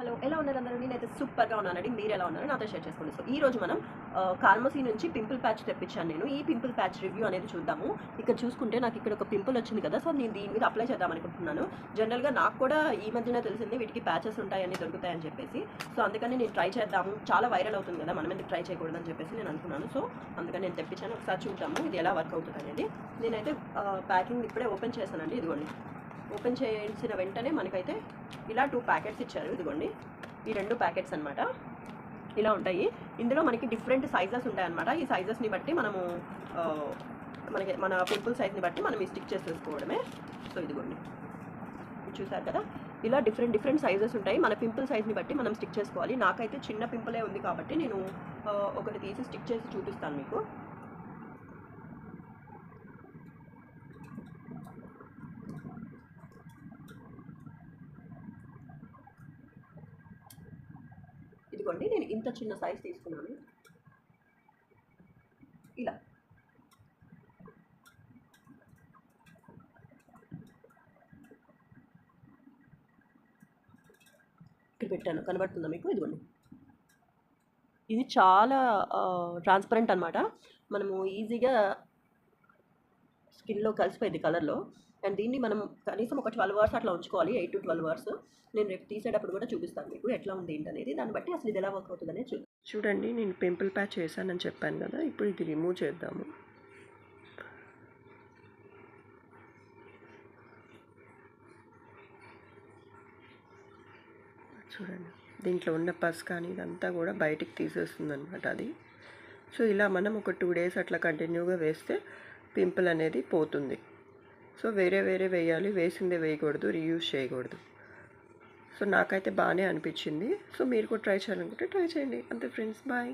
Hello, ఎలా ఉన్నారు అందరూ? నేనైతే సూపర్‌గా ఉన్నానండి. మీరు ఎలా ఉన్నారో నాతో షేర్ చేసుకోండి. సో, ఈరోజు మనం ఫార్మసీ నుంచి పింపుల్ ప్యాచ్ తెప్పించాను నేను. ఈ పింపుల్ ప్యాచ్ రివ్యూ అనేది చూద్దాము. ఇక్కడ చూసుకుంటే నాకు ఇక్కడ ఒక పింపుల్ వచ్చింది కదా! సో, నేను దీని మీద అప్లై చేద్దాం అనుకుంటున్నాను. జనరల్‌గా నాకు కూడా ఈ మధ్యనే తెలిసింది వీటికి ప్యాచెస్ ఉంటాయని, దొరుకుతాయని చెప్పేసి. సో, అందుకని నేను ట్రై చేద్దాము. చాలా వైరల్ అవుతుంది కదా! మనం ఎందుకు ట్రై చేయకూడదని చెప్పేసి నేను అనుకున్నాను. సో, అందుకని నేను తెప్పించాను. ఒకసారి చూద్దాము ఇది ఎలా వర్క్ అవుతుందనేది. నేనైతే ప్యాకింగ్ ఇప్పుడే ఓపెన్ చేశానండి. ఇదిగోండి. ఓపెన్ చేసిన వెంటనే మనకైతే ఇలా 2 ప్యాకెట్స్ ఇచ్చారు. ఇదిగోండి, ఈ 2 ప్యాకెట్స్ అనమాట. ఇలా ఉంటాయి. ఇందులో మనకి డిఫరెంట్ సైజెస్ ఉంటాయన్నమాట. ఈ సైజెస్ని బట్టి మనము మన పింపుల్ సైజ్ని బట్టి మనం ఈ స్టిక్ చేసేసుకోవడమే. సో, ఇదిగోండి, చూసారు కదా! ఇలా డిఫరెంట్ సైజెస్ ఉంటాయి. మన పింపుల్ సైజ్ని బట్టి మనం స్టిక్ చేసుకోవాలి. నాకైతే చిన్న పింపులే ఉంది కాబట్టి నేను ఒకటి తీసి స్టిక్ చేసి చూపిస్తాను మీకు. ఇదిగోండి, నేను ఇంత చిన్న సైజ్ తీసుకున్నాను. ఇలా ఇక్కడ పెట్టాను, కనబడుతుందా మీకు? ఇదిగోండి, ఇది చాలా ట్రాన్స్పరెంట్ అనమాట. మనము ఈజీగా స్కిన్లో కలిసిపోయింది కలర్లో. అండ్ దీన్ని మనం కనీసం ఒక 12 అవర్స్ అట్లా ఉంచుకోవాలి, 8 to 12 అవర్స్. నేను రేపు తీసేటప్పుడు కూడా చూపిస్తాను మీకు ఎట్లా ఉంది ఏంటనేది. దాన్ని బట్టి అసలు ఇది ఎలా వర్క్ అవుతుందనే చూడండి. నేను పింపుల్ ప్యాచ్ చేశానని చెప్పాను కదా, ఇప్పుడు ఇది రిమూవ్ చేద్దాము. చూడండి, దీంట్లో ఉన్న పస్ కానీ ఇదంతా కూడా బయటికి తీసేస్తుంది అనమాట అది. సో, ఇలా మనం ఒక 2 days అట్లా కంటిన్యూగా వేస్తే పింపుల్ అనేది పోతుంది. సో, వేరే వేయాలి, వేసిందే వేయకూడదు, రీయూజ్ చేయకూడదు. సో, నాకైతే బాగానే అనిపించింది. సో, మీరు కూడా ట్రై చేయాలనుకుంటే ట్రై చేయండి. అంతే ఫ్రెండ్స్, బాయ్.